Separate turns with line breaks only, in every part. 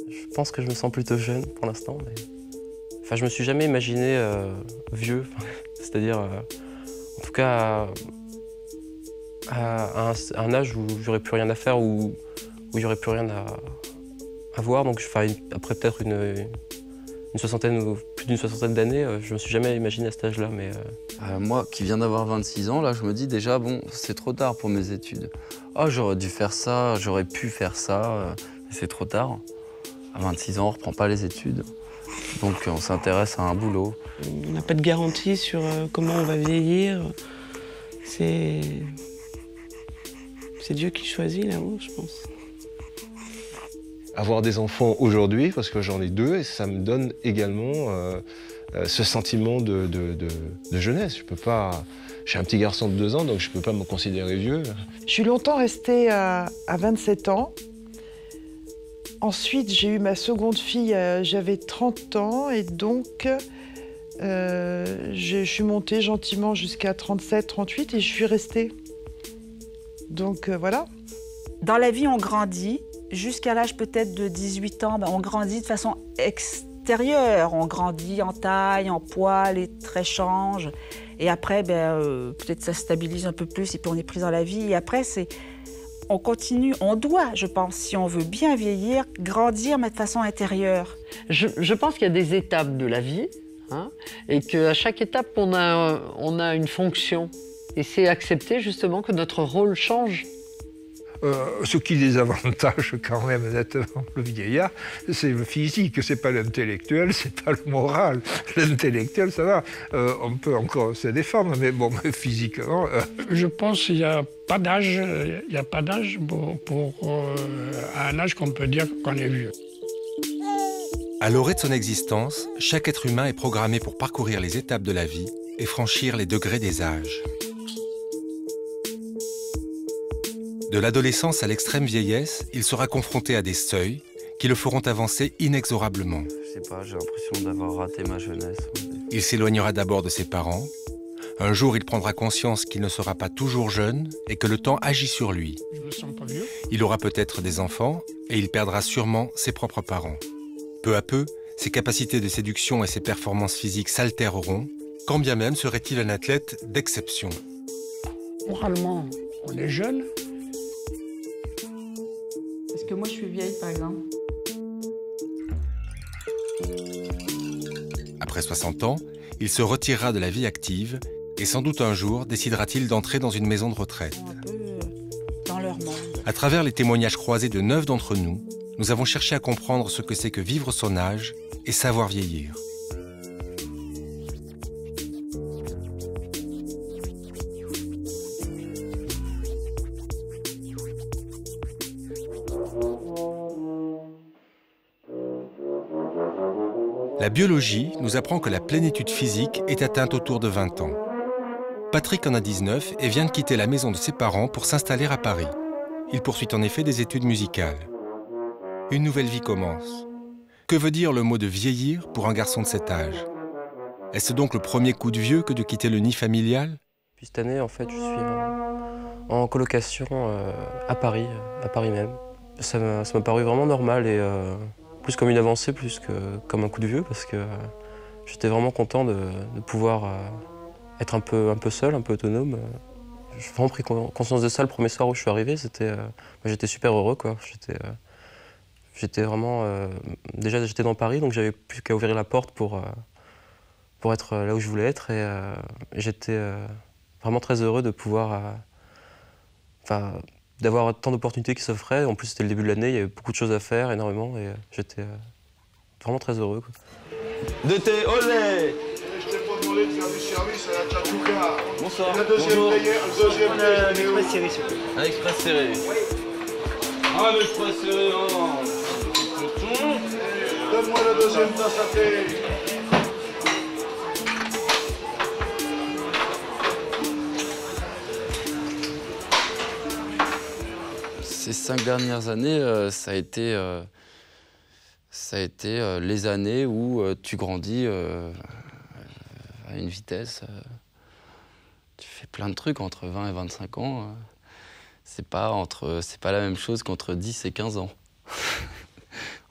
Je pense que je me sens plutôt jeune pour l'instant. Mais... Enfin, je me suis jamais imaginé vieux, c'est-à-dire, en tout cas, à un âge où j'aurais plus rien à faire, où j'aurais plus rien à voir. Donc, après peut-être une soixantaine ou plus d'une soixantaine d'années, je me suis jamais imaginé à cet âge-là. Mais
moi, qui viens d'avoir 26 ans, là, je me dis déjà, bon, c'est trop tard pour mes études. Oh, j'aurais dû faire ça, j'aurais pu faire ça, c'est trop tard. À 26 ans, on ne reprend pas les études. Donc on s'intéresse à un boulot.
On n'a pas de garantie sur comment on va vieillir. C'est Dieu qui choisit là-haut, je pense.
Avoir des enfants aujourd'hui, parce que j'en ai 2, et ça me donne également ce sentiment de jeunesse. Je peux pas... J'ai un petit garçon de 2 ans, donc je ne peux pas me considérer vieux.
Je suis longtemps restée à 27 ans. Ensuite, j'ai eu ma seconde fille, j'avais 30 ans, et donc je suis montée gentiment jusqu'à 37, 38, et je suis restée. Donc voilà.
Dans la vie, on grandit. Jusqu'à l'âge peut-être de 18 ans, on grandit de façon extérieure. On grandit en taille, en poids, les traits changent. Et après, peut-être ça se stabilise un peu plus, et puis on est pris dans la vie. Et après, on continue, on doit, je pense, si on veut bien vieillir, grandir, mais de façon intérieure.
Je pense qu'il y a des étapes de la vie, hein, et qu'à chaque étape, on a une fonction. Et c'est accepter justement que notre rôle change.
Ce qui désavantage quand même nettement le vieillard, c'est le physique, c'est pas l'intellectuel, c'est pas le moral. L'intellectuel, ça va, on peut encore se défendre, mais bon, physiquement...
Je pense qu'il n'y a pas d'âge, pour à un âge qu'on peut dire qu'on est vieux.
À l'orée de son existence, chaque être humain est programmé pour parcourir les étapes de la vie et franchir les degrés des âges. De l'adolescence à l'extrême vieillesse, il sera confronté à des seuils qui le feront avancer inexorablement.
Je sais pas, j'ai l'impression d'avoir raté ma jeunesse.
Il s'éloignera d'abord de ses parents. Un jour, il prendra conscience qu'il ne sera pas toujours jeune et que le temps agit sur lui.
Je me sens pas vieux.
Il aura peut-être des enfants et il perdra sûrement ses propres parents. Peu à peu, ses capacités de séduction et ses performances physiques s'altéreront, quand bien même serait-il un athlète d'exception.
Moralement, on est jeune.
Est-ce que moi je suis vieille, par exemple?
Après 60 ans, il se retirera de la vie active et sans doute un jour décidera-t-il d'entrer dans une maison de retraite.
Un peu dans leur monde.
À travers les témoignages croisés de 9 d'entre nous, nous avons cherché à comprendre ce que c'est que vivre son âge et savoir vieillir. La biologie nous apprend que la plénitude physique est atteinte autour de 20 ans. Patrick en a 19 et vient de quitter la maison de ses parents pour s'installer à Paris. Il poursuit en effet des études musicales. Une nouvelle vie commence. Que veut dire le mot de vieillir pour un garçon de cet âge? Est-ce donc le premier coup de vieux que de quitter le nid familial?
puis cette année, en fait, je suis en colocation à Paris même. Ça m'a paru vraiment normal et plus comme une avancée, plus que comme un coup de vieux, parce que j'étais vraiment content de pouvoir être un peu seul, un peu autonome. J'ai vraiment pris conscience de ça le premier soir où je suis arrivé. J'étais super heureux, quoi. J'étais vraiment... déjà, j'étais dans Paris, donc j'avais plus qu'à ouvrir la porte pour être là où je voulais être. Et j'étais vraiment très heureux de pouvoir... d'avoir tant d'opportunités qui s'offraient. En plus, c'était le début de l'année, il y avait beaucoup de choses à faire, énormément, et j'étais vraiment très heureux, quoi.
De thé, olé!
Je t'ai pas demandé de faire du service à la Tchatouka.
Bonsoir.
La deuxième player, le deuxième player.
Un express serré, s'il vous plaît. Un express serré. Oui. Un express serré,
Donne-moi la deuxième tasse à thé.
Ces 5 dernières années, ça a été les années où tu grandis à une vitesse. Tu fais plein de trucs entre 20 et 25 ans. C'est pas la même chose qu'entre 10 et 15 ans.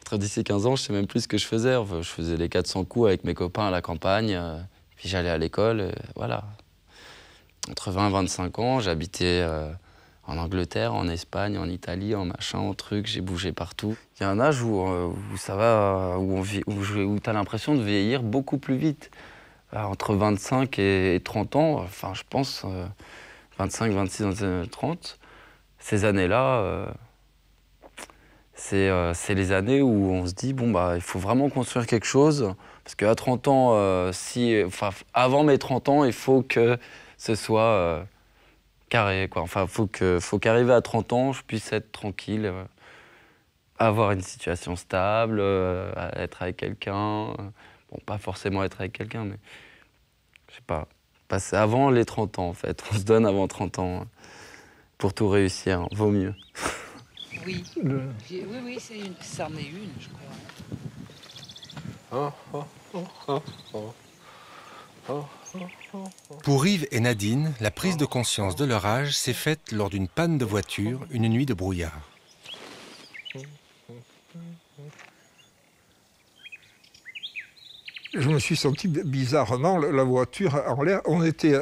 Entre 10 et 15 ans, je sais même plus ce que je faisais. Enfin, je faisais les 400 coups avec mes copains à la campagne, puis j'allais à l'école, voilà. Entre 20 et 25 ans, j'habitais en Angleterre, en Espagne, en Italie, en machin, en truc, j'ai bougé partout. Il y a un âge où ça va, où tu as l'impression de vieillir beaucoup plus vite. Entre 25 et 30 ans, enfin je pense 25, 26, 27, 30, ces années-là, c'est les années où on se dit, bon bah il faut vraiment construire quelque chose, parce qu'à 30 ans, avant mes 30 ans, il faut que ce soit carré, quoi. Enfin, faut qu'arriver à 30 ans, je puisse être tranquille, avoir une situation stable, être avec quelqu'un. Bon, pas forcément être avec quelqu'un, mais je sais pas. Passer avant les 30 ans, en fait. On se donne avant 30 ans pour tout réussir. Vaut mieux.
Oui, oui, ça en est une, je crois.
Pour Yves et Nadine, la prise de conscience de leur âge s'est faite lors d'une panne de voiture, une nuit de brouillard.
Je me suis senti bizarrement, la voiture en l'air. On était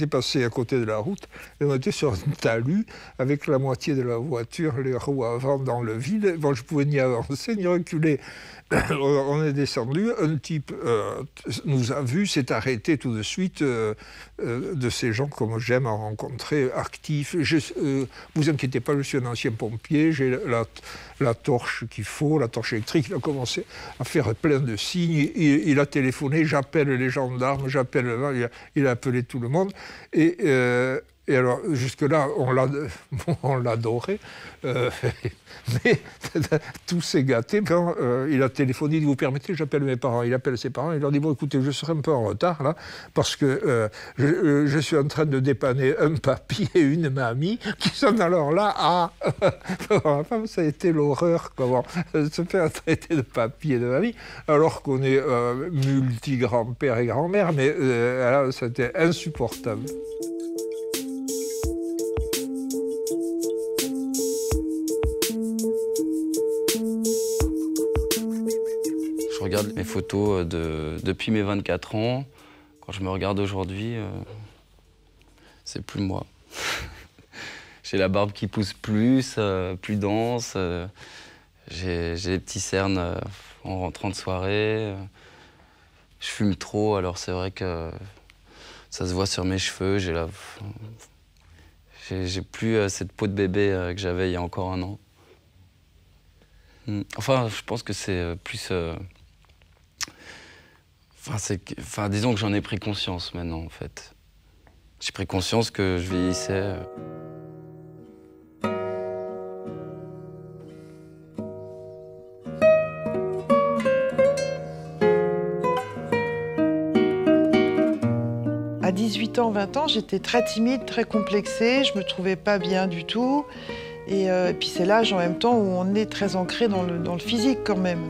passé à côté de la route et on était sur un talus avec la moitié de la voiture, les roues avant dans le vide. Bon, je pouvais ni avancer ni reculer. On est descendu, un type nous a vus, s'est arrêté tout de suite, de ces gens comme j'aime en rencontrer, actifs. Vous inquiétez pas, je suis un ancien pompier, j'ai la torche qu'il faut, la torche électrique. Il a commencé à faire plein de signes, il a téléphoné, j'appelle les gendarmes, il a appelé tout le monde. Et alors, jusque-là, on l'adorait. Mais tout s'est gâté quand il a téléphoné, il dit, vous permettez, j'appelle mes parents. Il appelle ses parents, il leur dit, bon, écoutez, je serai un peu en retard, là, parce que je suis en train de dépanner un papy et une mamie qui sont alors là pour la femme, ça a été l'horreur, comment se faire traiter de papy et de mamie, alors qu'on est multi-grand-père et grand-mère, mais là, c'était insupportable.
Je regarde mes photos depuis mes 24 ans. Quand je me regarde aujourd'hui, c'est plus moi. J'ai la barbe qui pousse plus dense. J'ai des petits cernes en rentrant de soirée. Je fume trop, alors c'est vrai que ça se voit sur mes cheveux. J'ai plus cette peau de bébé que j'avais il y a encore un an. Enfin, je pense que c'est plus... disons que j'en ai pris conscience maintenant, en fait. J'ai pris conscience que je vieillissais.
À 18 ans, 20 ans, j'étais très timide, très complexée, je me trouvais pas bien du tout. Et puis c'est l'âge en même temps où on est très ancré dans le physique quand même.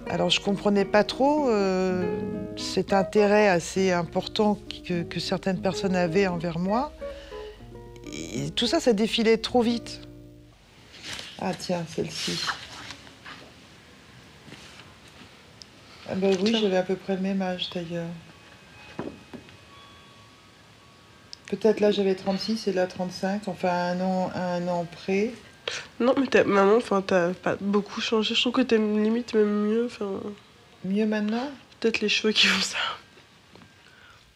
Alors je ne comprenais pas trop cet intérêt assez important que certaines personnes avaient envers moi. Et tout ça, ça défilait trop vite. Ah tiens, celle-ci. Ah ben oui, j'avais à peu près le même âge d'ailleurs. Peut-être là j'avais 36 et là 35, enfin un an près.
Non, mais maman, t'as pas beaucoup changé. Je trouve que t'aimes limite même mieux.
Mieux maintenant?
Peut-être les cheveux qui font ça.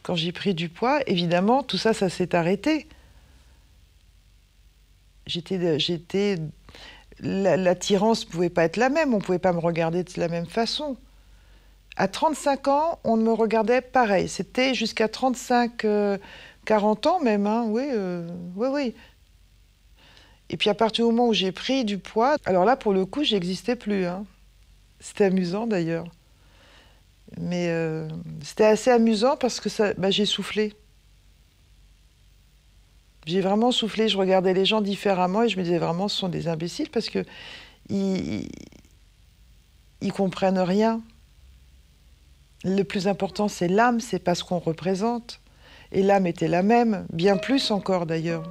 Quand j'ai pris du poids, évidemment, tout ça, ça s'est arrêté. L'attirance ne pouvait pas être la même, on ne pouvait pas me regarder de la même façon. À 35 ans, on me regardait pareil. C'était jusqu'à 35, 40 ans même, hein. Oui. Et puis à partir du moment où j'ai pris du poids, alors là, pour le coup, j'existais plus. Hein. C'était amusant d'ailleurs. Mais c'était assez amusant parce que j'ai soufflé. J'ai vraiment soufflé, je regardais les gens différemment et je me disais vraiment ce sont des imbéciles parce que ils comprennent rien. Le plus important c'est l'âme, c'est pas ce qu'on représente. Et l'âme était la même, bien plus encore d'ailleurs.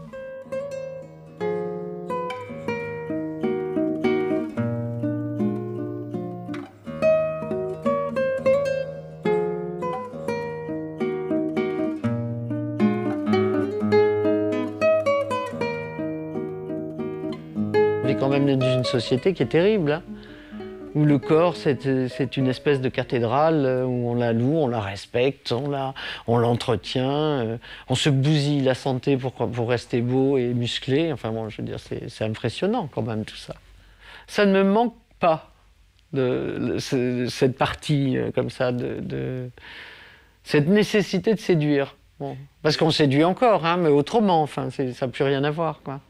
On est quand même dans une société qui est terrible, hein, où le corps, c'est une espèce de cathédrale, où on la loue, on la respecte, on l'entretient, on se bousille la santé pour rester beau et musclé. Enfin bon, je veux dire, c'est impressionnant quand même tout ça. Ça ne me manque pas, cette partie comme ça, cette nécessité de séduire. Bon, parce qu'on séduit encore, hein, mais autrement, enfin, ça n'a plus rien à voir, quoi.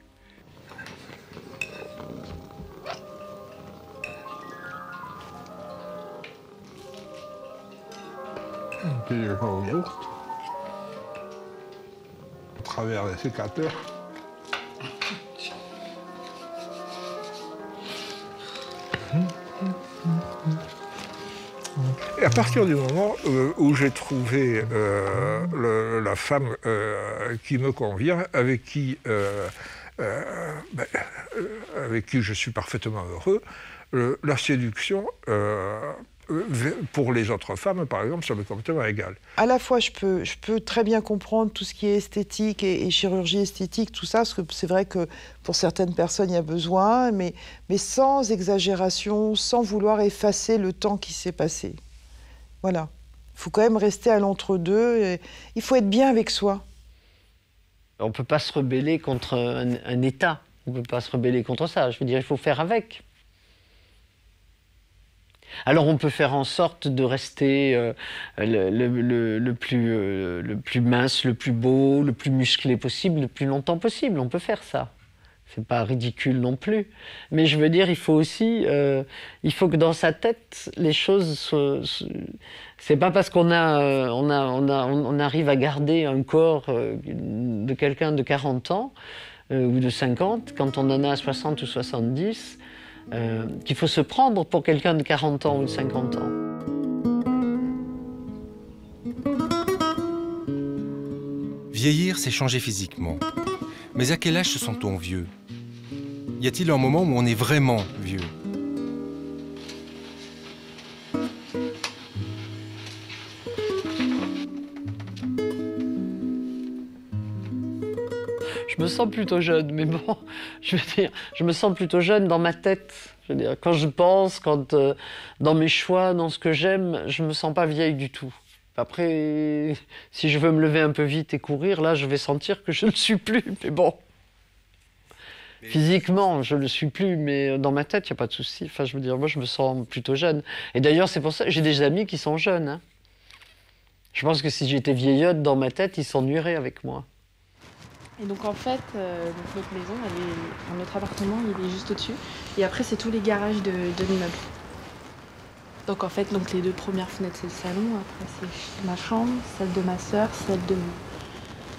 Un petit au yaourt, à travers les sécateurs. Et à partir du moment où j'ai trouvé la femme qui me convient, avec qui je suis parfaitement heureux, la séduction, pour les autres femmes, par exemple, ça m'est complètement égal.
À la fois, je peux très bien comprendre tout ce qui est esthétique et chirurgie esthétique, tout ça, parce que c'est vrai que pour certaines personnes, il y a besoin, mais sans exagération, sans vouloir effacer le temps qui s'est passé. Voilà. Il faut quand même rester à l'entre-deux. Il faut être bien avec soi.
On ne peut pas se rebeller contre un État. On ne peut pas se rebeller contre ça. Je veux dire, il faut faire avec. Alors on peut faire en sorte de rester le plus mince, le plus beau, le plus musclé possible, le plus longtemps possible. On peut faire ça. C'est pas ridicule non plus. Mais je veux dire, il faut aussi, il faut que dans sa tête, les choses c'est pas parce qu'on arrive à garder un corps de quelqu'un de 40 ans ou de 50, quand on en a 60 ou 70, qu'il faut se prendre pour quelqu'un de 40 ans ou de 50 ans.
Vieillir, c'est changer physiquement. Mais à quel âge se sent-on vieux? Y a-t-il un moment où on est vraiment vieux?
Je me sens plutôt jeune, mais bon, je veux dire, je me sens plutôt jeune dans ma tête. Je veux dire, quand je pense, dans mes choix, dans ce que j'aime, je me sens pas vieille du tout. Après, si je veux me lever un peu vite et courir, là, je vais sentir que je ne le suis plus, mais bon. Physiquement, je ne le suis plus, mais dans ma tête, il n'y a pas de souci. Enfin, je veux dire, moi, je me sens plutôt jeune. Et d'ailleurs, c'est pour ça que j'ai des amis qui sont jeunes, hein. Je pense que si j'étais vieillotte dans ma tête, ils s'ennuieraient avec moi.
Et donc en fait, notre maison, notre appartement, il est juste au-dessus. Et après, c'est tous les garages de l'immeuble. Donc en fait, les deux premières fenêtres, c'est le salon. Après, c'est ma chambre, celle de ma sœur, celle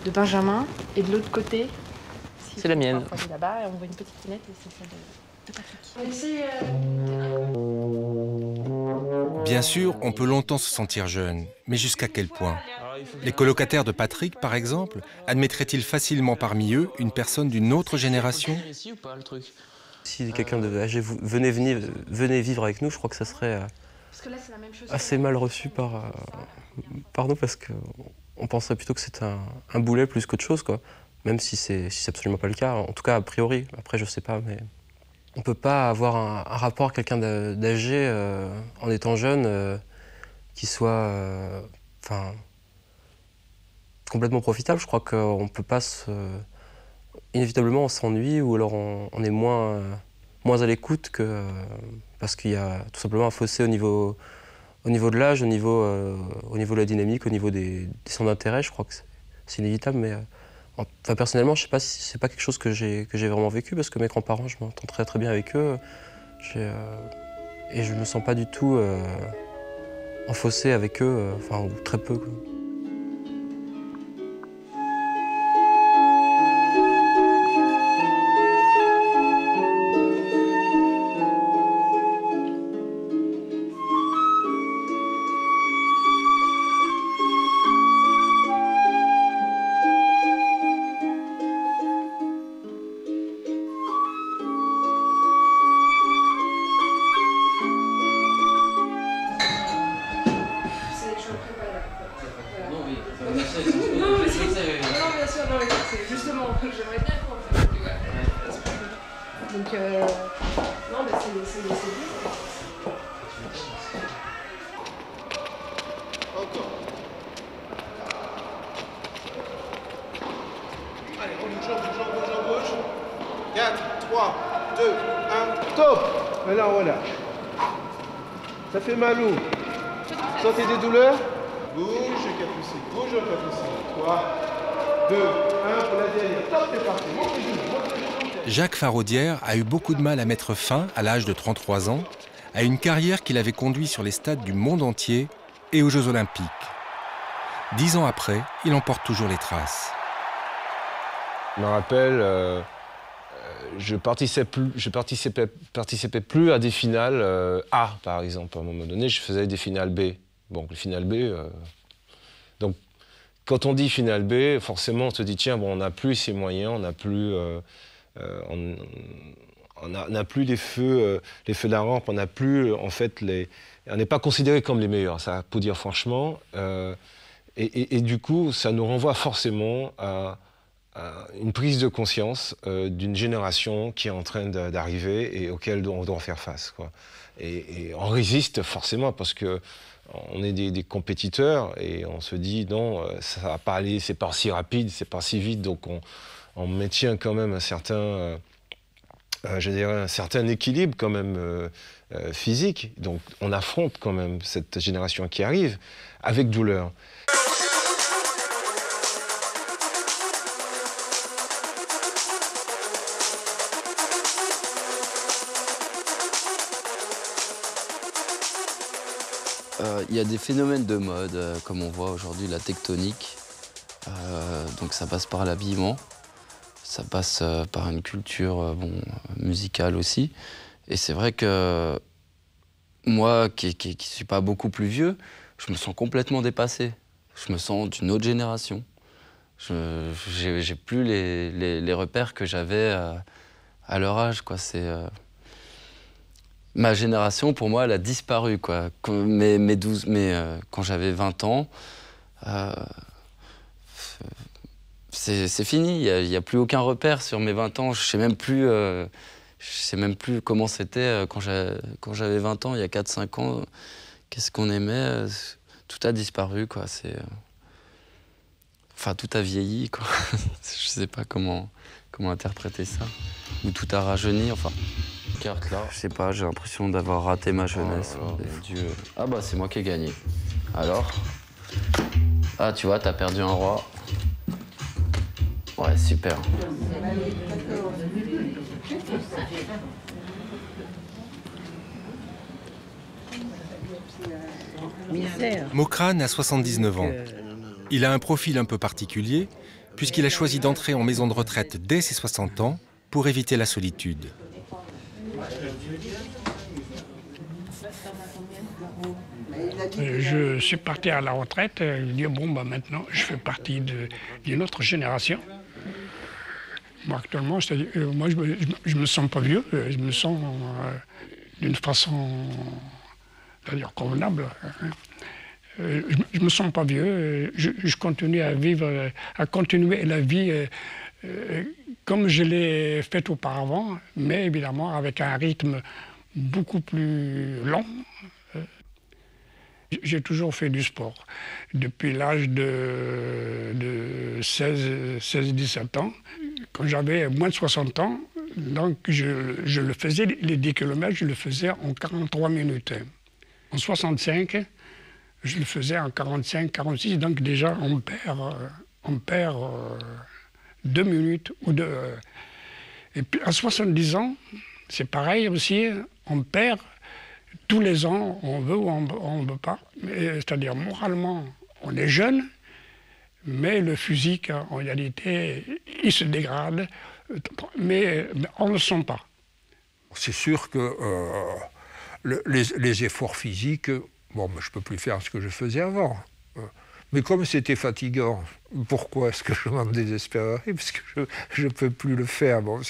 de Benjamin. Et de l'autre côté,
c'est la mienne.
Là-bas, et on voit une petite fenêtre et c'est celle de Patrick.
Bien sûr, on peut longtemps se sentir jeune, mais jusqu'à quel point? Les colocataires de Patrick, par exemple, admettraient-ils facilement parmi eux une personne d'une autre génération?
Si quelqu'un de âgé venait vivre avec nous, je crois que ça serait assez mal reçu par nous, parce qu'on penserait plutôt que c'est un boulet plus qu'autre chose, quoi. Même si c'est absolument pas le cas, en tout cas a priori. Après, je sais pas, mais on peut pas avoir un rapport à quelqu'un d'âgé en étant jeune qui soit complètement profitable. Je crois qu'on peut pas inévitablement on s'ennuie, ou alors on est moins à l'écoute, parce qu'il y a tout simplement un fossé au niveau de l'âge, au niveau de la dynamique, au niveau des centres d'intérêt. Je crois que c'est inévitable, mais personnellement, je sais pas si c'est pas quelque chose que j'ai vraiment vécu, parce que mes grands-parents, je m'entends très bien avec eux, et je me sens pas du tout en fossé avec eux, ou très peu, quoi.
Non, mais c'est... Non, bien sûr, non, mais c'est justement, j'aimerais bien qu'on fasse. Donc, non, mais c'est bien.
Encore. Allez, on bouge. 4, 3, 2, 1, top. Maintenant, voilà. Ça fait mal où? Sentez des douleurs? Bouge, Capucine. Bouge, Capucine. 3, 2, 1 pour la dernière. Top, c'est parti. Montez-vous.
Jacques Faraudière a eu beaucoup de mal à mettre fin, à l'âge de 33 ans, à une carrière qui l'avait conduit sur les stades du monde entier et aux Jeux Olympiques. 10 ans après, il en porte toujours les traces.
Je me rappelle, je participais plus à des finales A, par exemple. À un moment donné, je faisais des finales B. Bon, les finales B... Donc, quand on dit finale B, forcément, on se dit, tiens, bon, on n'a plus ces moyens, on n'a plus... on n'a plus les feux de rampe, on n'a plus, en fait, on n'est pas considéré comme les meilleurs, ça, pour dire franchement. Et du coup, ça nous renvoie forcément à une prise de conscience d'une génération qui est en train d'arriver et auquel on doit faire face, quoi. Et on résiste forcément parce que on est des compétiteurs et on se dit non, ça va pas aller, c'est pas si rapide, c'est pas si vite, donc on maintient quand même un certain, je dirais un certain équilibre quand même physique. Donc on affronte quand même cette génération qui arrive avec douleur.
Il y a des phénomènes de mode, comme on voit aujourd'hui, la tectonique. Donc ça passe par l'habillement, ça passe par une culture musicale aussi. Et c'est vrai que moi, qui suis pas beaucoup plus vieux, je me sens complètement dépassé. Je me sens d'une autre génération. J'ai plus les repères que j'avais à leur âge, quoi. Ma génération, pour moi, elle a disparu, quoi. Quand j'avais 20 ans, c'est fini. Il n'y a plus aucun repère sur mes 20 ans. Je ne sais même plus comment c'était quand j'avais 20 ans, il y a 4-5 ans. Qu'est-ce qu'on aimait? Tout a disparu, quoi. Enfin, tout a vieilli, quoi. Je ne sais pas comment interpréter ça. Ou tout a rajeuni, enfin... Carte là. Je sais pas, j'ai l'impression d'avoir raté ma jeunesse. Oh là là, mon Dieu. Ah bah c'est moi qui ai gagné. Alors? Ah tu vois, t'as perdu un roi. Ouais, super.
Mokrane a 79 ans. Il a un profil un peu particulier puisqu'il a choisi d'entrer en maison de retraite dès ses 60 ans pour éviter la solitude.
Je suis parti à la retraite, je dis bon bah maintenant je fais partie d'une autre génération. Moi actuellement, moi je me sens pas vieux, je me sens d'une façon, c'est-à-dire convenable. Je me sens pas vieux, je continue à vivre, à continuer la vie comme je l'ai fait auparavant, mais évidemment avec un rythme beaucoup plus lent. J'ai toujours fait du sport. Depuis l'âge de 16-17 ans, quand j'avais moins de 60 ans, donc je le faisais, les 10 km, je le faisais en 43 minutes. En 65, je le faisais en 45-46, donc déjà on perd 2 minutes ou 2 heures. Et puis à 70 ans, c'est pareil aussi, on perd tous les ans, on veut ou on ne veut pas. C'est-à-dire moralement, on est jeune, mais le physique, en réalité, il se dégrade, mais on ne le sent pas.
C'est sûr que les efforts physiques, bon, je ne peux plus faire ce que je faisais avant. Mais comme c'était fatigant, pourquoi est-ce que je m'en désespérerais? Parce que je ne peux plus le faire. Bon,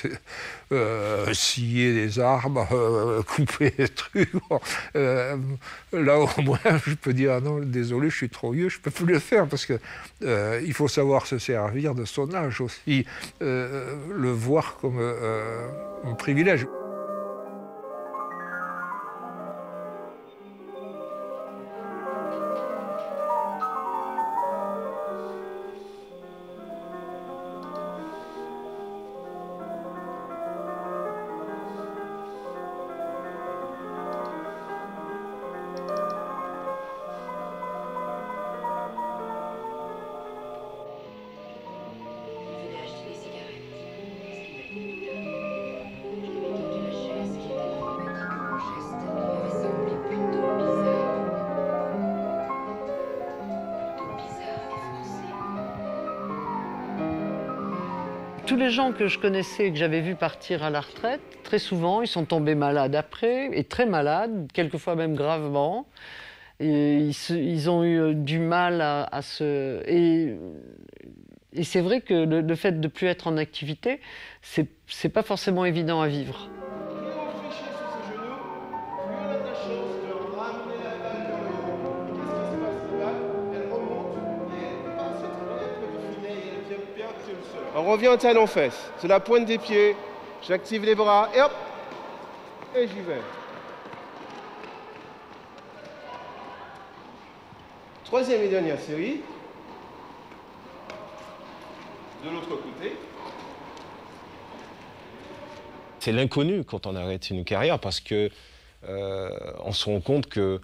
scier des arbres, couper des trucs. Bon, là, au moins, je peux dire, ah non, désolé, je suis trop vieux, je ne peux plus le faire. Parce que il faut savoir se servir de son âge aussi, le voir comme un privilège.
Tous les gens que je connaissais et que j'avais vus partir à la retraite, très souvent, ils sont tombés malades après, et très malades, quelquefois même gravement. Et ils ont eu du mal à se... Et c'est vrai que le fait de ne plus être en activité, c'est pas forcément évident à vivre.
On revient au talon-fesse. C'est la pointe des pieds. J'active les bras et hop. Et j'y vais. Troisième et dernière série. De l'autre côté.
C'est l'inconnu quand on arrête une carrière parce que on se rend compte que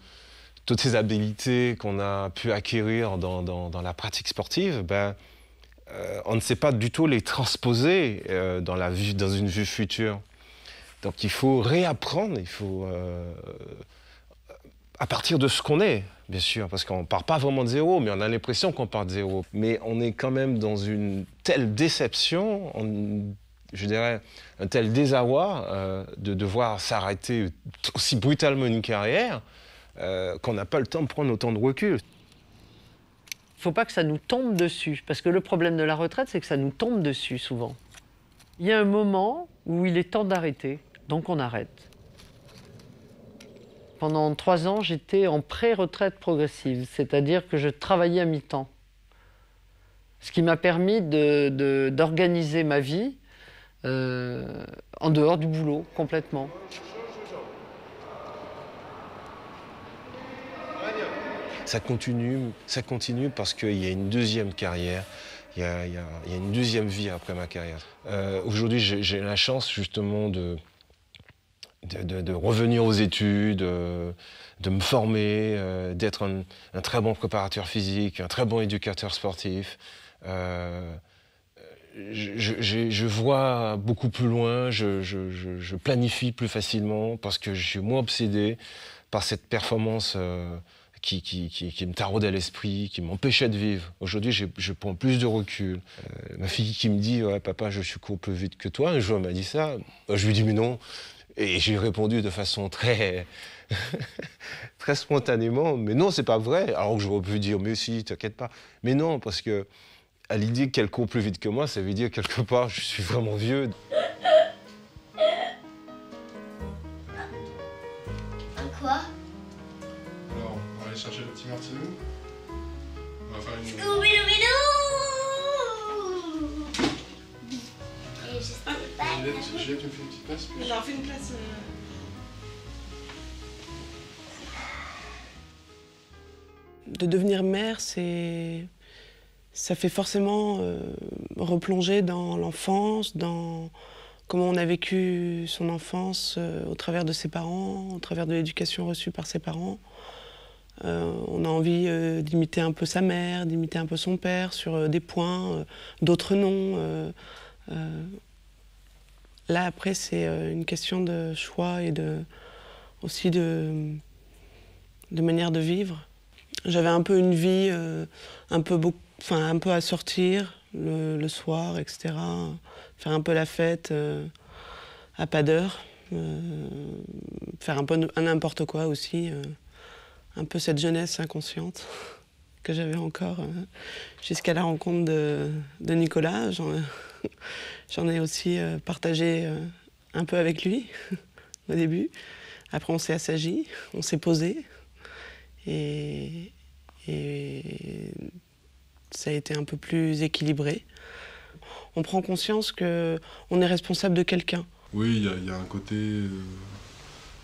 toutes ces habiletés qu'on a pu acquérir dans la pratique sportive, on ne sait pas du tout les transposer dans une vie future. Donc il faut réapprendre, il faut à partir de ce qu'on est, bien sûr, parce qu'on ne part pas vraiment de zéro, mais on a l'impression qu'on part de zéro. Mais on est quand même dans une telle déception, je dirais un tel désarroi de devoir s'arrêter aussi brutalement une carrière qu'on n'a pas le temps de prendre autant de recul.
Il ne faut pas que ça nous tombe dessus, parce que le problème de la retraite, c'est que ça nous tombe dessus souvent. Il y a un moment où il est temps d'arrêter, donc on arrête. Pendant 3 ans, j'étais en pré-retraite progressive, c'est-à-dire que je travaillais à mi-temps. Ce qui m'a permis d'organiser ma vie en dehors du boulot, complètement.
Ça continue parce qu'il y a une deuxième carrière, il y a une deuxième vie après ma carrière. Aujourd'hui, j'ai la chance justement de revenir aux études, de me former, d'être un très bon préparateur physique, un très bon éducateur sportif. Je vois beaucoup plus loin, je planifie plus facilement parce que je suis moins obsédé par cette performance qui me taraudait à l'esprit, qui m'empêchait de vivre. Aujourd'hui, je prends plus de recul. Ma fille qui me dit « Ouais, papa, je cours plus vite que toi », un jour, elle m'a dit ça. Je lui dis « Mais non ». Et j'ai répondu de façon très, très spontanément « Mais non, c'est pas vrai ». Alors que j'aurais pu dire « Mais si, t'inquiète pas ». Mais non, parce que à l'idée qu'elle court plus vite que moi, ça veut dire quelque part je suis vraiment vieux.
Quoi?
Alors, on va aller chercher le petit Martinou. On va faire une...
Scooby-Doo!
Juliette, tu me fais une petite place?
Alors, fais une place.
De devenir mère, ça fait forcément replonger dans l'enfance, dans comment on a vécu son enfance au travers de ses parents, au travers de l'éducation reçue par ses parents. On a envie d'imiter un peu sa mère, d'imiter un peu son père sur des points, d'autres non. Là, après, c'est une question de choix et aussi de manière de vivre. J'avais un peu une vie un peu à sortir le soir, etc. Faire un peu la fête à pas d'heure. Faire un peu n'importe quoi aussi. Un peu cette jeunesse inconsciente. que j'avais encore jusqu'à la rencontre de Nicolas. J'en ai aussi partagé un peu avec lui au début. Après, on s'est assagi, on s'est posé. Et ça a été un peu plus équilibré. On prend conscience qu'on est responsable de quelqu'un.
Oui, il y a un côté...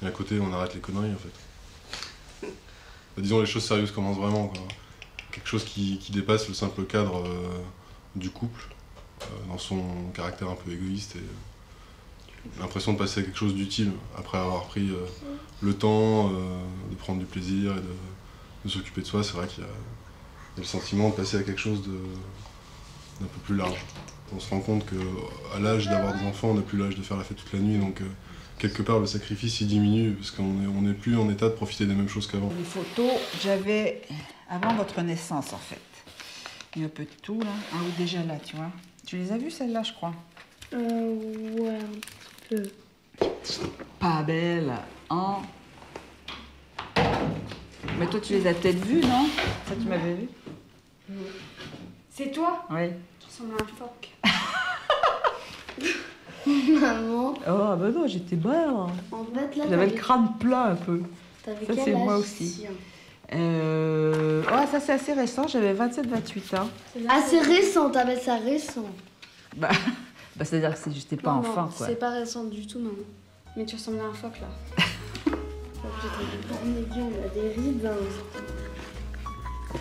on arrête les conneries, en fait. Disons, les choses sérieuses commencent vraiment, quoi. Quelque chose qui dépasse le simple cadre du couple, dans son caractère un peu égoïste, et l'impression de passer à quelque chose d'utile, après avoir pris le temps de prendre du plaisir et de s'occuper de soi. C'est vrai qu'il y a le sentiment de passer à quelque chose d'un peu plus large. On se rend compte qu'à l'âge d'avoir des enfants, on n'a plus l'âge de faire la fête toute la nuit, donc quelque part le sacrifice il diminue, parce qu'on n'est plus en état de profiter des mêmes choses qu'avant.
Les photos, j'avais avant votre naissance en fait. Il y a un peu de tout là. Ah oui, déjà là, tu vois. Tu les as vues celles-là, je crois?
Ouais, un peu.
Pas belle, hein? Mais toi, tu les as peut-être vues, non? Ça, tu m'avais vu?
C'est toi?
Oui.
Tu ressembles à un phoque. Maman.
Oh, bah non, j'étais belle.
En fait, là,
j'avais le crâne plat un peu.
T'avais
ça,
quel
c'est
âge,
moi aussi.
si, hein?
Ouais, ça, c'est assez récent. J'avais 27-28 ans.
Ah, c'est récent, t'appelles ça récent.
Bah c'est-à-dire que j'étais pas enfant, quoi.
C'est pas récent du tout, maman. Mais tu ressembles à un phoque, là. On est bien, on a des rides.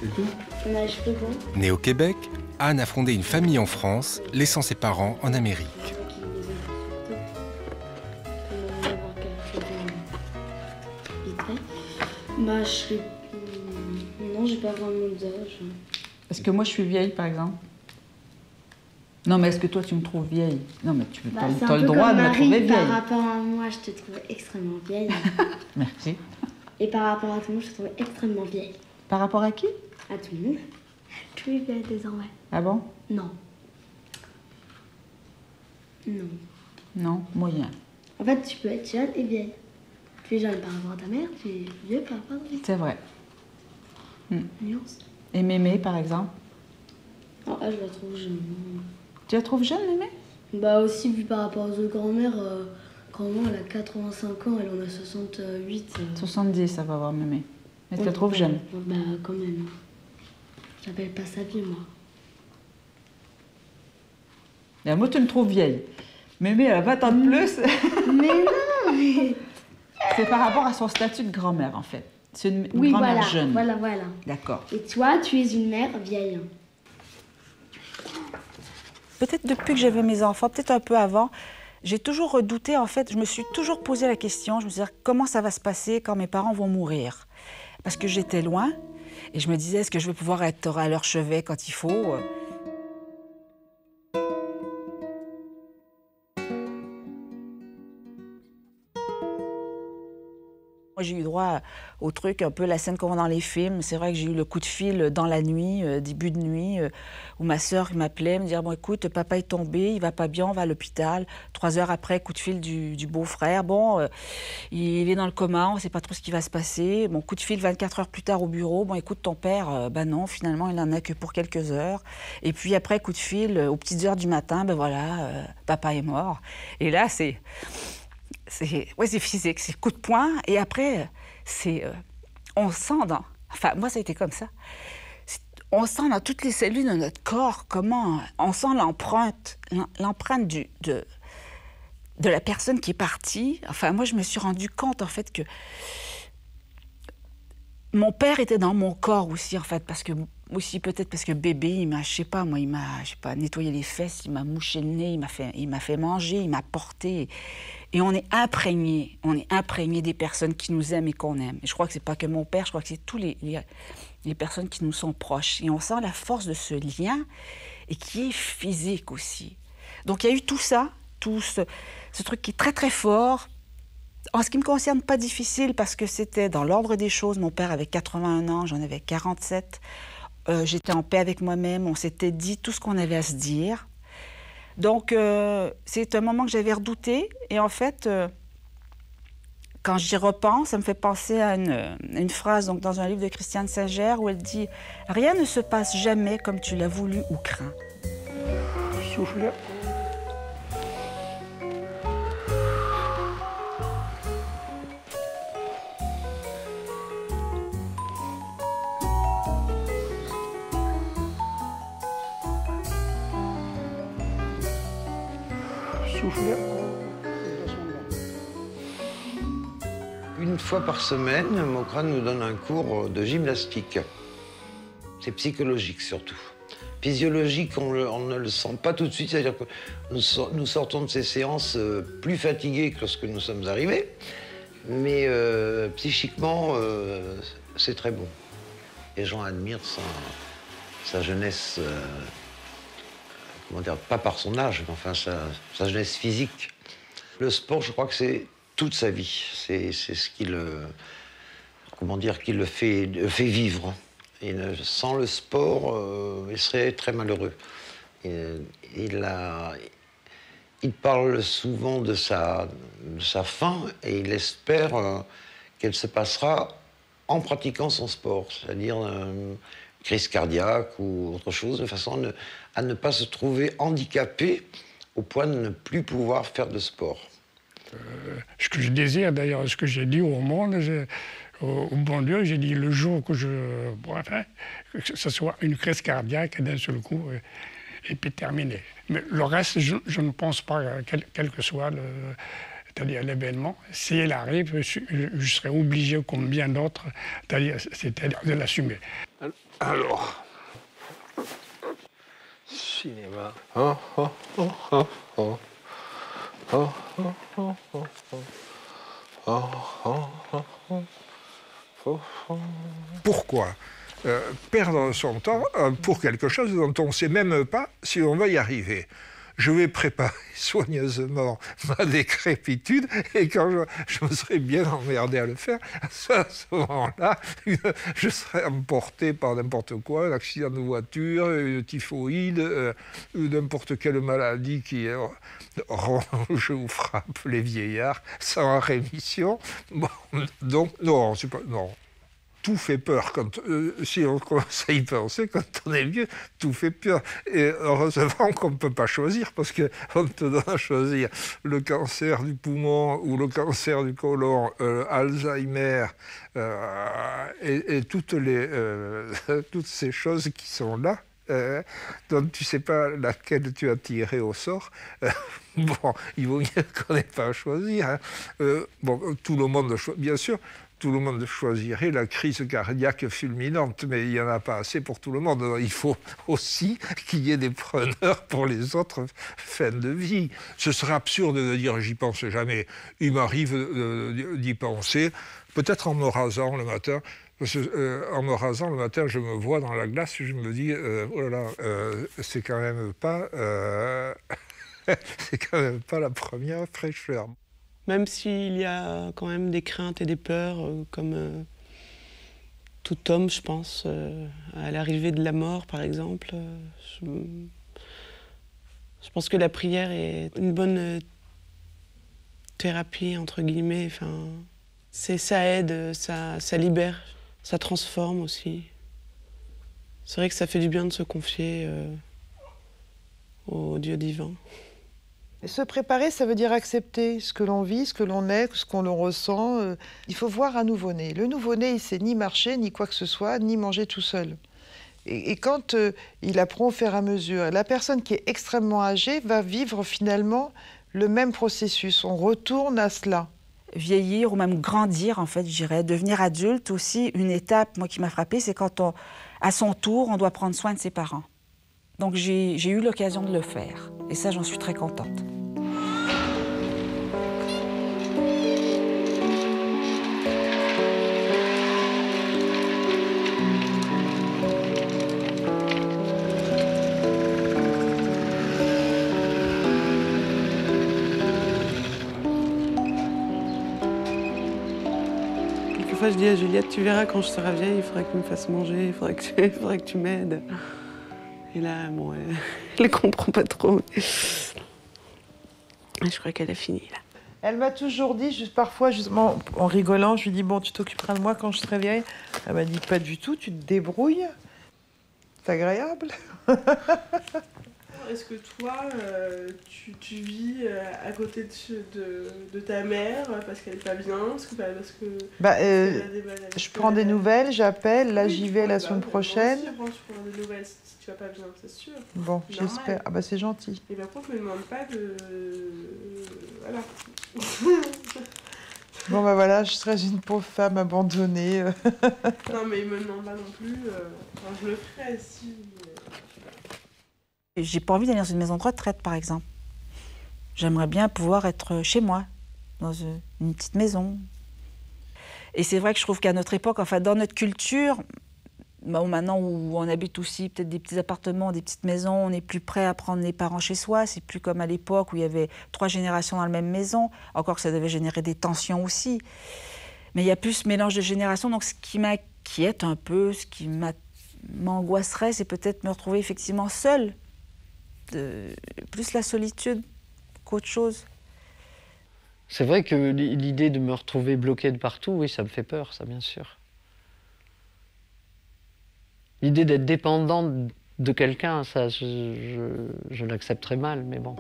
Et tout?
On a les cheveux blancs.
Née au Québec, Anne a fondé une famille en France, laissant ses parents en Amérique.
Bah, je serais... Non, j'ai pas vraiment d'âge.
Est-ce que moi, je suis vieille, par exemple? Non, mais est-ce que toi, tu me trouves vieille? Non, mais tu as le droit de me trouver vieille.
Par rapport à moi, je te trouve extrêmement vieille.
Merci.
Et par rapport à tout le monde, je te trouve extrêmement vieille.
Par rapport à qui?
À tout le monde. Tu es vieille désormais.
Ah bon?
Non. Non.
Non, moyen.
En fait, tu peux être jeune et vieille. Tu es jeune par rapport à ta mère, tu es vieux par rapport à ta mère.
C'est vrai.
Nuance.
Et Mémé, par exemple?
Ah, je la trouve jeune.
Tu la trouves jeune, Mémé?
Bah aussi, vu par rapport aux autres grand-mères, grand-maman, elle a 85 ans, elle en a 68.
70, ça va avoir Mémé. Mais tu la trouves jeune?
Bah quand même. J'appelle pas ça vieux, moi.
Et moi, tu me trouves vieille. Mémé, elle a 20 ans de plus.
Mais non, mais...
C'est par rapport à son statut de grand-mère, en fait. C'est une
oui,
grand-mère
voilà,
jeune.
Voilà.
D'accord.
Et toi, tu es une mère vieille.
Peut-être depuis que j'avais mes enfants, peut-être un peu avant, j'ai toujours redouté, en fait, je me suis toujours posé la question, je me disais, comment ça va se passer quand mes parents vont mourir? Parce que j'étais loin, et je me disais, est-ce que je vais pouvoir être à leur chevet quand il faut? J'ai eu droit au truc, un peu la scène qu'on voit dans les films. C'est vrai que j'ai eu le coup de fil dans la nuit, début de nuit, où ma sœur m'appelait, me dire, bon écoute, papa est tombé, il va pas bien, on va à l'hôpital. 3 heures après, coup de fil du beau-frère. Bon, il est dans le coma, on sait pas trop ce qui va se passer. Bon, coup de fil 24 heures plus tard au bureau. Bon écoute, ton père, ben non, finalement, il en a que pour quelques heures. Et puis après, coup de fil aux petites heures du matin, ben voilà, papa est mort. Et là, c'est physique, c'est coup de poing. Et après, on sent dans... Enfin, moi, ça a été comme ça. On sent dans toutes les cellules de notre corps comment... On sent l'empreinte de la personne qui est partie. Enfin, moi, je me suis rendu compte, en fait, que mon père était dans mon corps aussi, en fait, parce que... Aussi peut-être parce que bébé, il m'a nettoyé les fesses, il m'a mouché le nez, il m'a fait manger, il m'a porté. Et on est imprégné des personnes qui nous aiment et qu'on aime. Et je crois que c'est pas que mon père, je crois que c'est tous les personnes qui nous sont proches. Et on sent la force de ce lien et qui est physique aussi. Donc il y a eu tout ça, ce truc qui est très très fort. En ce qui me concerne, pas difficile parce que c'était dans l'ordre des choses. Mon père avait 81 ans, j'en avais 47. J'étais en paix avec moi-même, on s'était dit tout ce qu'on avait à se dire. Donc, c'est un moment que j'avais redouté. Et en fait, Quand j'y repense, ça me fait penser à une phrase donc, dans un livre de Christiane Singer où elle dit « Rien ne se passe jamais comme tu l'as voulu ou craint. »
Souffle. Souffle.
Une fois par semaine, Mokran nous donne un cours de gymnastique. C'est psychologique surtout. Physiologique, on ne le sent pas tout de suite, c'est-à-dire que nous sortons de ces séances plus fatigués que lorsque nous sommes arrivés, mais psychiquement, c'est très bon. Les gens admirent sa jeunesse, comment dire, pas par son âge, mais enfin sa jeunesse physique. Le sport, je crois que c'est toute sa vie. C'est ce qui le, comment dire, qui le fait vivre. Et sans le sport, il serait très malheureux. Il parle souvent de sa fin et il espère qu'elle se passera en pratiquant son sport, c'est-à-dire une crise cardiaque ou autre chose, de façon à ne pas se trouver handicapé au point de ne plus pouvoir faire de sport.
Ce que je désire, d'ailleurs, ce que j'ai dit au monde, au bon Dieu, j'ai dit le jour que que ce soit une crise cardiaque d'un seul coup, et puis terminé. Mais le reste, je ne pense pas, quel que soit c'est-à-dire l'événement, si elle arrive, je serai obligé, comme bien d'autres, c'est-à-dire de l'assumer.
Alors, cinéma. Pourquoi perdre son temps pour quelque chose dont on ne sait même pas si on va y arriver? Je vais préparer soigneusement ma décrépitude et quand je me serai bien emmerdé à le faire, à ce moment-là, je serai emporté par n'importe quoi, un accident de voiture, une typhoïde, n'importe quelle maladie qui ronge ou frappe les vieillards sans rémission. Bon, donc, non, c'est pas... Non. Tout fait peur. Si on commence à y penser, quand on est vieux, tout fait peur. Et heureusement qu'on ne peut pas choisir, parce qu'on te donne à choisir le cancer du poumon ou le cancer du côlon, Alzheimer, et toutes ces choses qui sont là. Donc tu ne sais pas laquelle tu as tiré au sort. Bon, il vaut mieux qu'on n'ait pas à choisir. Hein. Bon, tout le monde, bien sûr, tout le monde choisirait la crise cardiaque fulminante, mais il n'y en a pas assez pour tout le monde. Il faut aussi qu'il y ait des preneurs pour les autres fins de vie. Ce serait absurde de dire « j'y pense jamais ». Il m'arrive d'y penser, peut-être en me rasant le matin. Parce que, en me rasant le matin, je me vois dans la glace et je me dis « oh là là, c'est quand même pas... c'est quand même pas la première fraîcheur ».
Même s'il y a quand même des craintes et des peurs, comme tout homme, je pense, à l'arrivée de la mort, par exemple, je pense que la prière est une bonne thérapie, entre guillemets. Enfin, ça aide, ça libère, ça transforme aussi. C'est vrai que ça fait du bien de se confier au Dieu divin.
Se préparer, ça veut dire accepter ce que l'on vit, ce que l'on est, ce qu'on ressent. Il faut voir un nouveau-né. Le nouveau-né, il ne sait ni marcher, ni quoi que ce soit, ni manger tout seul. Et quand il apprend au fur et à mesure, la personne qui est extrêmement âgée va vivre finalement le même processus. On retourne à cela.
Vieillir ou même grandir, en fait, je dirais. Devenir adulte aussi, une étape, moi, qui m'a frappée, c'est quand, à son tour, on doit prendre soin de ses parents. Donc j'ai eu l'occasion de le faire. Et ça, j'en suis très contente.
Quelquefois, je dis à Juliette, tu verras, quand je serai vieille, il faudra que tu me fasses manger, il faudra que tu m'aides. Et là, bon, elle comprend pas trop. Je crois qu'elle a fini, là.
Elle m'a toujours dit, juste parfois, justement, en rigolant, je lui dis, bon, tu t'occuperas de moi quand je serai vieille. Elle m'a dit, pas du tout, tu te débrouilles. C'est agréable.
Est-ce que toi, tu vis à côté de ta mère parce qu'elle n'est pas bien, parce que
je prends des nouvelles, j'appelle, là j'y vais la semaine prochaine.
Moi aussi, je prends des nouvelles si tu vas pas bien, c'est sûr.
Bon, j'espère. Ah bah c'est gentil.
Et par contre, ne me demande pas de... Voilà.
Bon bah voilà, je serais une pauvre femme abandonnée.
Non mais il me demande pas non plus, enfin, je le ferais si...
J'ai pas envie d'aller dans une maison de retraite, par exemple. J'aimerais bien pouvoir être chez moi, dans une petite maison. Et c'est vrai que je trouve qu'à notre époque, enfin, dans notre culture, maintenant où on habite aussi peut-être des petits appartements, des petites maisons, on est plus prêt à prendre les parents chez soi. C'est plus comme à l'époque où il y avait 3 générations dans la même maison, encore que ça devait générer des tensions aussi. Mais il y a plus ce mélange de générations, donc ce qui m'inquiète un peu, ce qui m'angoisserait, c'est peut-être me retrouver effectivement seule. Plus la solitude qu'autre chose.
C'est vrai que l'idée de me retrouver bloquée de partout, oui, ça me fait peur, ça, bien sûr. L'idée d'être dépendante de quelqu'un, ça, je l'accepterais mal, mais bon.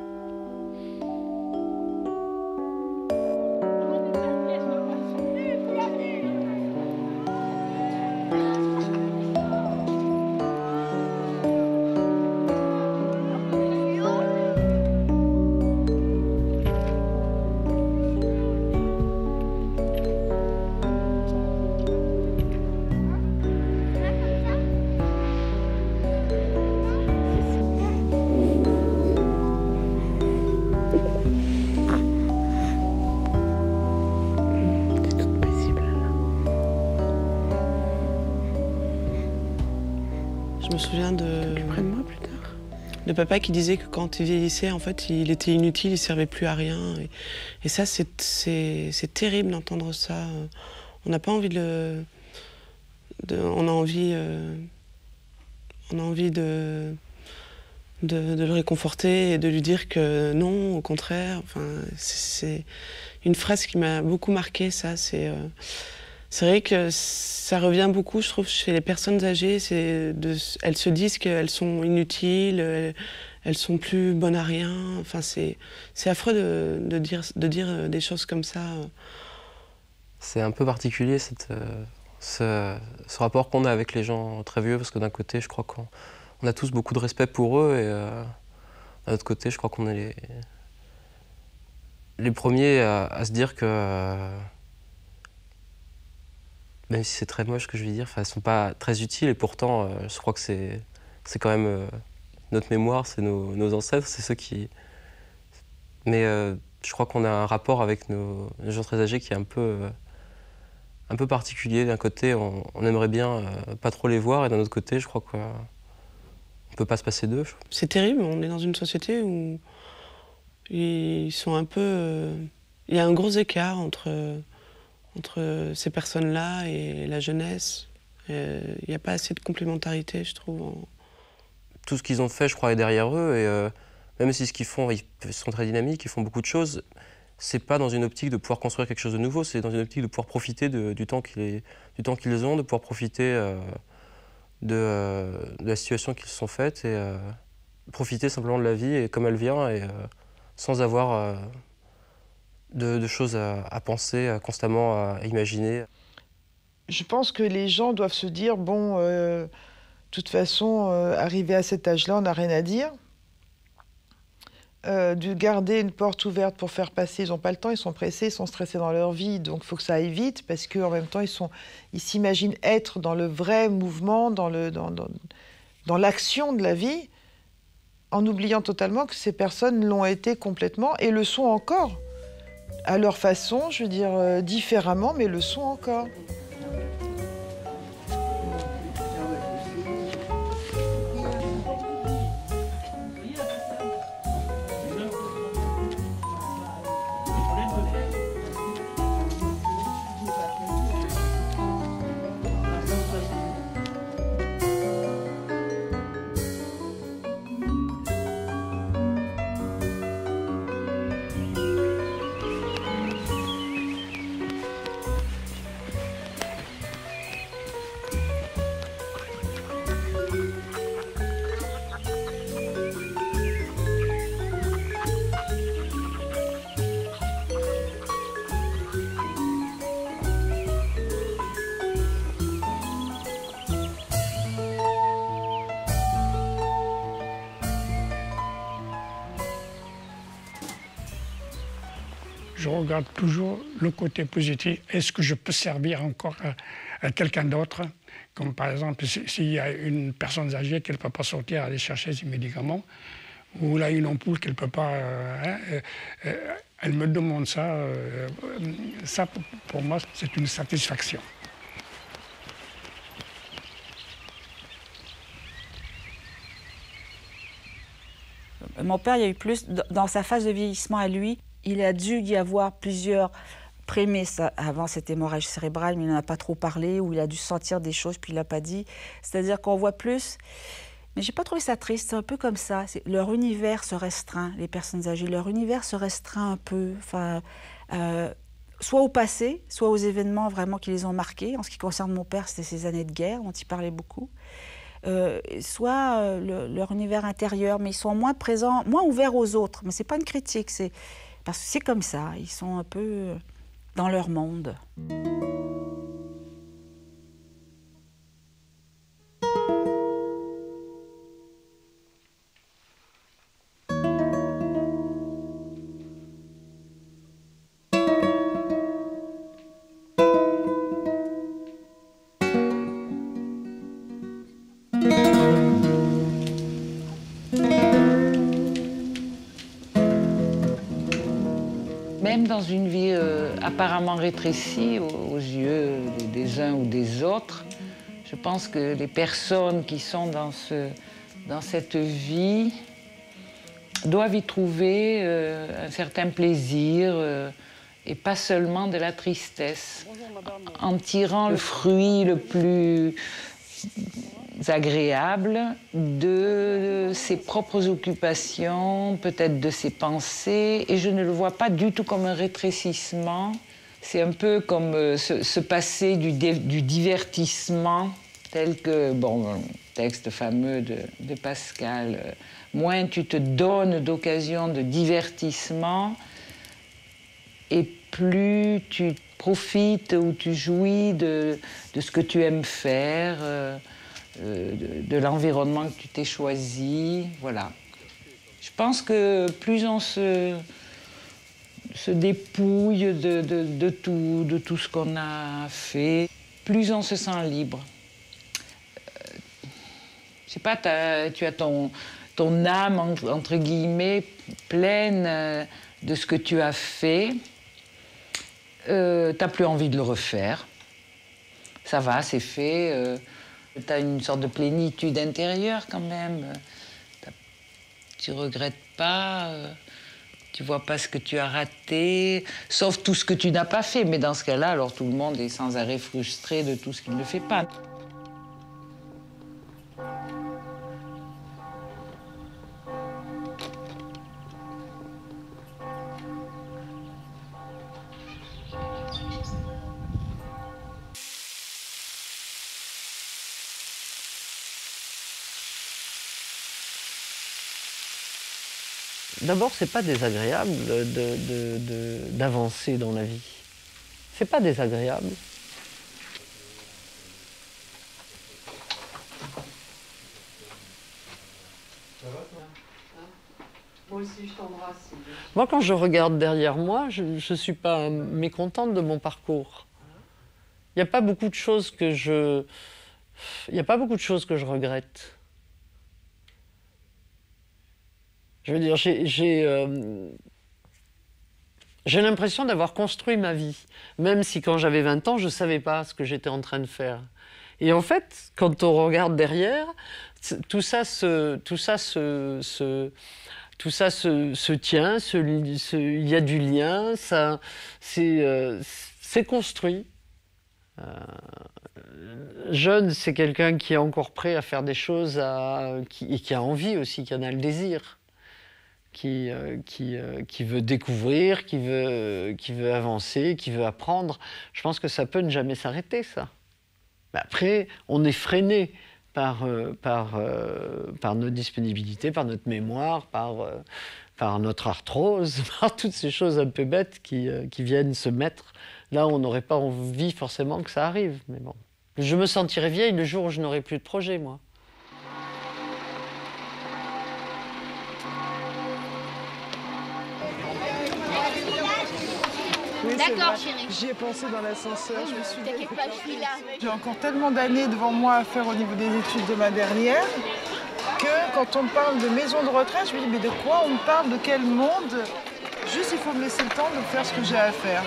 Je me souviens de papa qui disait que quand il vieillissait, en fait, il était inutile, il servait plus à rien. Et ça, c'est terrible d'entendre ça. On n'a pas envie on a envie de le réconforter et de lui dire que non, au contraire. Enfin, c'est une phrase qui m'a beaucoup marquée, ça. C'est vrai que ça revient beaucoup, je trouve, chez les personnes âgées. Elles se disent qu'elles sont inutiles, elles sont plus bonnes à rien. Enfin, c'est affreux de dire des choses comme ça.
C'est un peu particulier ce rapport qu'on a avec les gens très vieux, parce que d'un côté, je crois qu'on a tous beaucoup de respect pour eux, et d'un autre côté, je crois qu'on est les premiers à se dire que... même si c'est très moche ce que je vais dire, elles ne sont pas très utiles, et pourtant, je crois que c'est quand même notre mémoire, c'est nos ancêtres, c'est ceux qui... Mais je crois qu'on a un rapport avec nos gens très âgés qui est un peu particulier. D'un côté, on aimerait bien pas trop les voir, et d'un autre côté, je crois qu'on ne peut pas se passer d'eux.
C'est terrible, on est dans une société où ils sont un peu... il y a un gros écart entre ces personnes-là et la jeunesse. Il n'y a pas assez de complémentarité, je trouve.
Tout ce qu'ils ont fait, je crois, est derrière eux. Et même si ce qu'ils font, ils sont très dynamiques, ils font beaucoup de choses, c'est pas dans une optique de pouvoir construire quelque chose de nouveau, c'est dans une optique de pouvoir profiter du temps qu'ils ont, de pouvoir profiter de la situation qu'ils se sont faite, et profiter simplement de la vie et comme elle vient, et sans avoir... de choses à penser, constamment à imaginer.
Je pense que les gens doivent se dire, bon, de toute façon, arrivé à cet âge-là, on n'a rien à dire. De garder une porte ouverte pour faire passer, ils n'ont pas le temps, ils sont pressés, ils sont stressés dans leur vie, donc il faut que ça aille vite, parce qu'en même temps, ils s'imaginent être dans le vrai mouvement, dans l'action de la vie, en oubliant totalement que ces personnes l'ont été complètement et le sont encore. À leur façon, je veux dire différemment, mais le sont encore.
je regarde toujours le côté positif. Est-ce que je peux servir encore à quelqu'un d'autre? Comme par exemple, s'il y a une personne âgée qui ne peut pas sortir aller chercher ses médicaments, ou là une ampoule qu'elle ne peut pas... elle me demande ça. Ça, pour moi, c'est une satisfaction.
Mon père, il y a eu plus, dans sa phase de vieillissement à lui, il a dû y avoir plusieurs prémices. Avant, cette hémorragie cérébrale, mais il n'en a pas trop parlé, ou il a dû sentir des choses, puis il ne l'a pas dit. C'est-à-dire qu'on voit plus... Mais j'ai pas trouvé ça triste, c'est un peu comme ça. Leur univers se restreint, les personnes âgées, leur univers se restreint un peu. Enfin, soit au passé, soit aux événements vraiment qui les ont marqués. En ce qui concerne mon père, c'était ces années de guerre dont il parlait beaucoup. Soit leur univers intérieur, mais ils sont moins présents, moins ouverts aux autres. Mais c'est pas une critique, c'est parce que c'est comme ça, ils sont un peu dans leur monde.
Même dans une vie apparemment rétrécie aux yeux des uns ou des autres, je pense que les personnes qui sont dans cette vie doivent y trouver un certain plaisir et pas seulement de la tristesse, en tirant le fruit le plus agréable de ses propres occupations, peut-être de ses pensées, et je ne le vois pas du tout comme un rétrécissement. C'est un peu comme se passer du divertissement, tel que, bon, le texte fameux de Pascal, moins tu te donnes d'occasions de divertissement, et plus tu profites ou tu jouis de ce que tu aimes faire, de l'environnement que tu t'es choisi, voilà. Je pense que plus on se dépouille de tout ce qu'on a fait, plus on se sent libre. Je sais pas, tu as ton âme, entre guillemets, pleine de ce que tu as fait. T'as plus envie de le refaire. Ça va, c'est fait. Tu as une sorte de plénitude intérieure quand même. Tu regrettes pas, tu vois pas ce que tu as raté, sauf tout ce que tu n'as pas fait. Mais dans ce cas-là, alors tout le monde est sans arrêt frustré de tout ce qu'il ne fait pas. D'abord, c'est pas désagréable d'avancer dans la vie. C'est pas désagréable.
Moi aussi, je t'embrasse.
Moi, quand je regarde derrière moi, je ne suis pas mécontente de mon parcours. Il n'y a pas beaucoup de choses que je regrette. Je veux dire, j'ai l'impression d'avoir construit ma vie, même si quand j'avais 20 ans, je ne savais pas ce que j'étais en train de faire. Et en fait, quand on regarde derrière, tout ça se tient, il y a du lien, c'est construit. Jeune, c'est quelqu'un qui est encore prêt à faire des choses et qui a envie aussi, qui en a le désir. Qui veut découvrir, qui veut avancer, qui veut apprendre. Je pense que ça peut ne jamais s'arrêter, ça. Mais après, on est freiné par notre disponibilité, par notre mémoire, par notre arthrose, par toutes ces choses un peu bêtes qui viennent se mettre là où on n'aurait pas envie forcément que ça arrive. Mais bon. Je me sentirais vieille le jour où je n'aurai plus de projet, moi.
Oui, c'est
D'accord,
vrai.
chérie.
J'y ai pensé dans l'ascenseur, je me suis dit.
T'inquiète pas, je suis là.
J'ai encore tellement d'années devant moi à faire au niveau des études de ma dernière que quand on me parle de maison de retraite, je me dis mais de quoi on me parle, de quel monde? Juste il faut me laisser le temps de faire ce que j'ai à faire,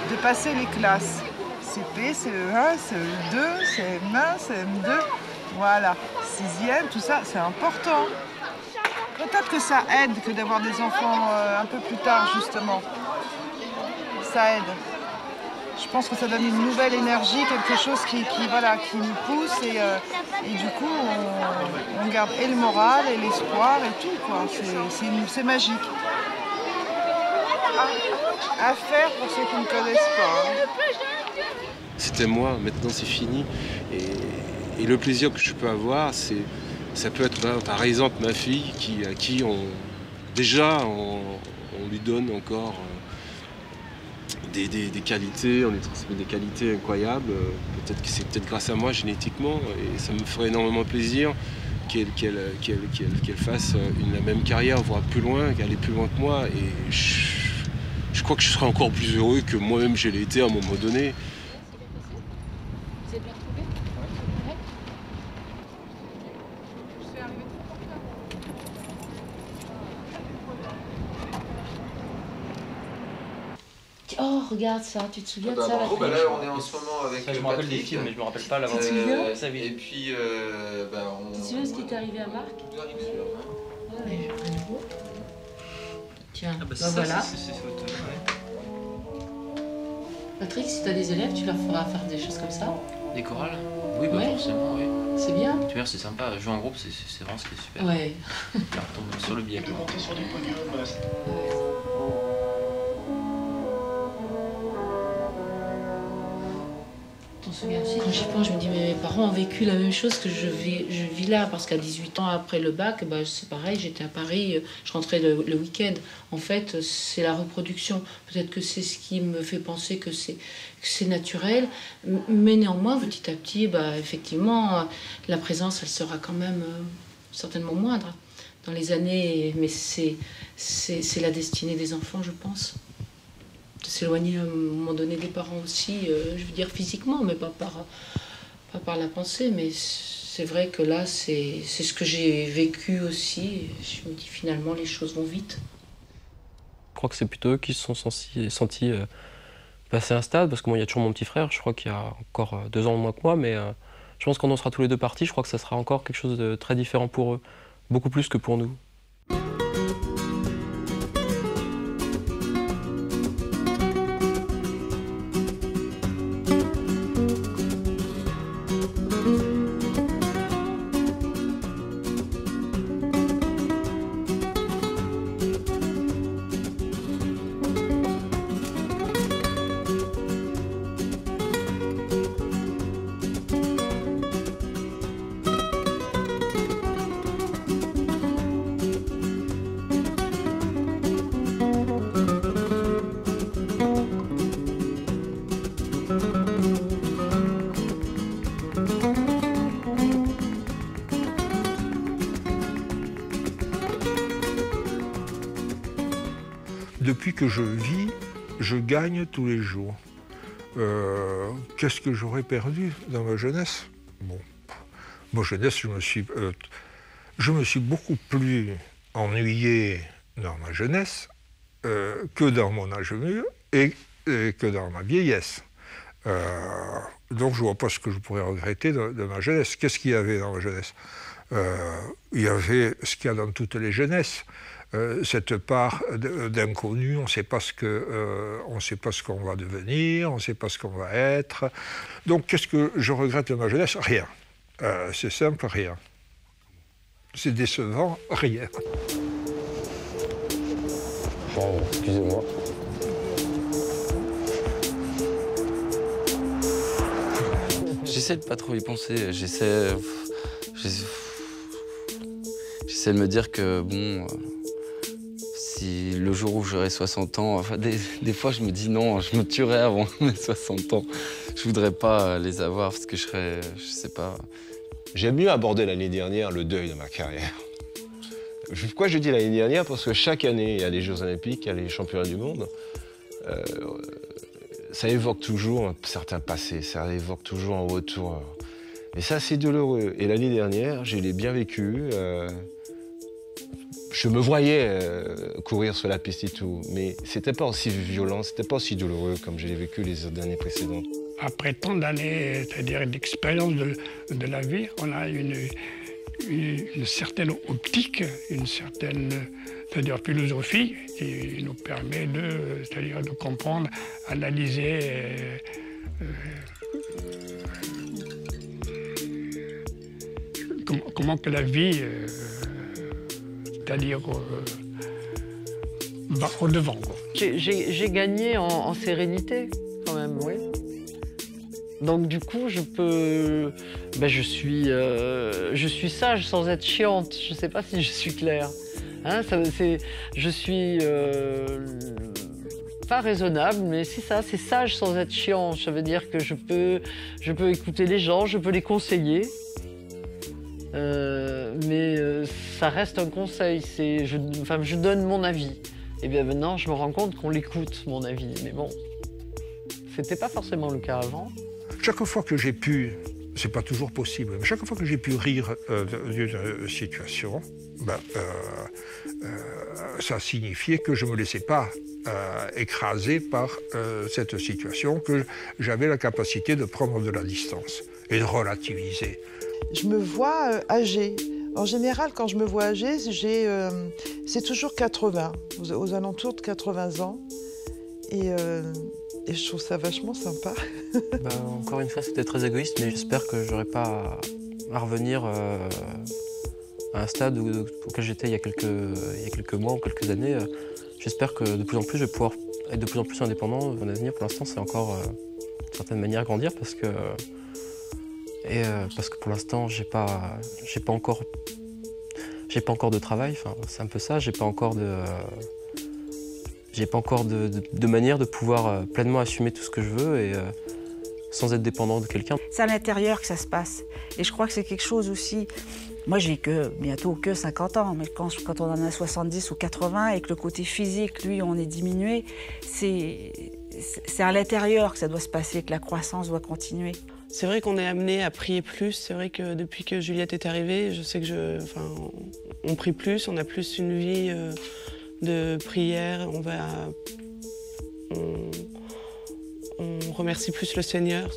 de passer les classes. CP, CE1, CE2, CM1, CM2, voilà, 6e, tout ça, c'est important. Peut-être que ça aide que d'avoir des enfants un peu plus tard, justement. Ça aide. Je pense que ça donne une nouvelle énergie, quelque chose qui nous pousse et du coup, on garde et le moral et l'espoir et tout, quoi. C'est magique. À faire pour ceux qui ne connaissent pas. Hein.
C'était moi, maintenant c'est fini. Et le plaisir que je peux avoir, ça peut être par exemple ma fille à qui on lui donne encore des qualités, on lui transmet des qualités incroyables. Peut-être que c'est grâce à moi génétiquement et ça me ferait énormément plaisir qu'elle fasse la même carrière, voire plus loin, qu'elle aille plus loin que moi. Et je crois que je serais encore plus heureux que moi-même je l'ai été à un moment donné.
Vous avez bien retrouvé? Ouais. Oh, regarde ça, tu te souviens de ça?
Là, on est en ce moment avec.
Ça, je me rappelle des films, mais je me rappelle pas l'avoir.
Tu te souviens?
Et puis,
Tu te souviens ce qui t'est arrivé à Marc? Ouais. Tiens, voilà. Patrick, si tu as des élèves, tu leur feras faire des choses comme ça.
Des chorales? Oui, bah
Ouais.
forcément, oui.
C'est bien.
Tu vois, c'est sympa. Jouer en groupe, c'est vraiment ce qui est super.
Ouais.
Là, on tombe sur le biais.
T'en souviens aussi? Quand j'y pense, je me dis, mais mes parents ont vécu la même chose que je vis là, parce qu'à 18 ans après le bac, bah, c'est pareil, j'étais à Paris, je rentrais le week-end. En fait, c'est la reproduction. Peut-être que c'est ce qui me fait penser que c'est naturel, mais néanmoins, petit à petit, bah, effectivement, la présence, elle sera quand même certainement moindre dans les années, mais c'est la destinée des enfants, je pense. De s'éloigner à un moment donné des parents aussi, je veux dire physiquement, mais pas par la pensée. Mais c'est vrai que là, c'est ce que j'ai vécu aussi. Et je me dis finalement, les choses vont vite.
Je crois que c'est plutôt eux qui se sont sentis passer un stade, parce que moi, il y a toujours mon petit frère, je crois qu'il y a encore 2 ans de moins que moi, mais je pense que quand on sera tous les deux partis, je crois que ça sera encore quelque chose de très différent pour eux, beaucoup plus que pour nous.
Depuis que je vis, je gagne tous les jours. Qu'est-ce que j'aurais perdu dans ma jeunesse? Bon, ma jeunesse, je me suis beaucoup plus ennuyé dans ma jeunesse que dans mon âge mûr et que dans ma vieillesse. Donc je ne vois pas ce que je pourrais regretter de ma jeunesse. Qu'est-ce qu'il y avait dans ma jeunesse? Il y avait ce qu'il y a dans toutes les jeunesses. Cette part d'inconnu, on ne sait pas ce qu'on va devenir, on ne sait pas ce qu'on va être. Donc qu'est-ce que je regrette de ma jeunesse? Rien. C'est simple, rien. C'est décevant, rien.
Bon, excusez-moi.
J'essaie de pas trop y penser. J'essaie de me dire que bon. Si le jour où j'aurai 60 ans, enfin, des fois je me dis non, je me tuerai avant mes 60 ans. Je voudrais pas les avoir parce que je sais pas.
J'aime mieux aborder l'année dernière le deuil de ma carrière. Pourquoi je dis l'année dernière? Parce que chaque année, il y a les Jeux Olympiques, il y a les Championnats du Monde. ça évoque toujours un certain passé, ça évoque toujours un retour. Et ça, c'est douloureux. Et l'année dernière, je l'ai bien vécu. Je me voyais courir sur la piste et tout, mais c'était pas aussi violent, c'était pas aussi douloureux comme je l'ai vécu les années précédentes.
Après tant d'années, c'est-à-dire d'expérience de la vie, on a une certaine optique, une certaine c'est-à-dire philosophie qui nous permet c'est-à-dire de comprendre, analyser comment que la vie c'est-à-dire va au-devant.
J'ai gagné en sérénité, quand même, oui. Donc du coup, je peux... Ben, je suis sage sans être chiante. Je ne sais pas si je suis claire. Hein, je suis pas raisonnable, mais c'est ça, c'est sage sans être chiant. Ça veut dire que je peux écouter les gens, je peux les conseiller. Mais ça reste un conseil, je donne mon avis. Et bien maintenant, je me rends compte qu'on l'écoute, mon avis. Mais bon, c'était pas forcément le cas avant.
Chaque fois que j'ai pu, c'est pas toujours possible, mais chaque fois que j'ai pu rire d'une situation, ça signifiait que je ne me laissais pas écraser par cette situation, que j'avais la capacité de prendre de la distance et de relativiser.
Je me vois âgée. En général, quand je me vois âgée, c'est toujours 80, aux alentours de 80 ans. Et je trouve ça vachement sympa.
Encore une fois, c'était très égoïste, mais j'espère que j'aurai pas à revenir à un stade auquel j'étais il y a quelques mois ou quelques années. J'espère que de plus en plus, je vais pouvoir être de plus en plus indépendant dans l'avenir. Pour l'instant, c'est encore d'une certaine manière grandir parce que pour l'instant, j'ai pas encore de travail. Enfin, c'est un peu ça. J'ai pas encore de manière de pouvoir pleinement assumer tout ce que je veux et sans être dépendant de quelqu'un.
C'est à l'intérieur que ça se passe. Et je crois que c'est quelque chose aussi... Moi, j'ai bientôt que 50 ans, mais quand on en a 70 ou 80 et que le côté physique, lui, on est diminué, c'est à l'intérieur que ça doit se passer, que la croissance doit continuer.
C'est vrai qu'on est amené à prier plus. C'est vrai que depuis que Juliette est arrivée, je sais que on prie plus, on a plus une vie de prière. On remercie plus le Seigneur.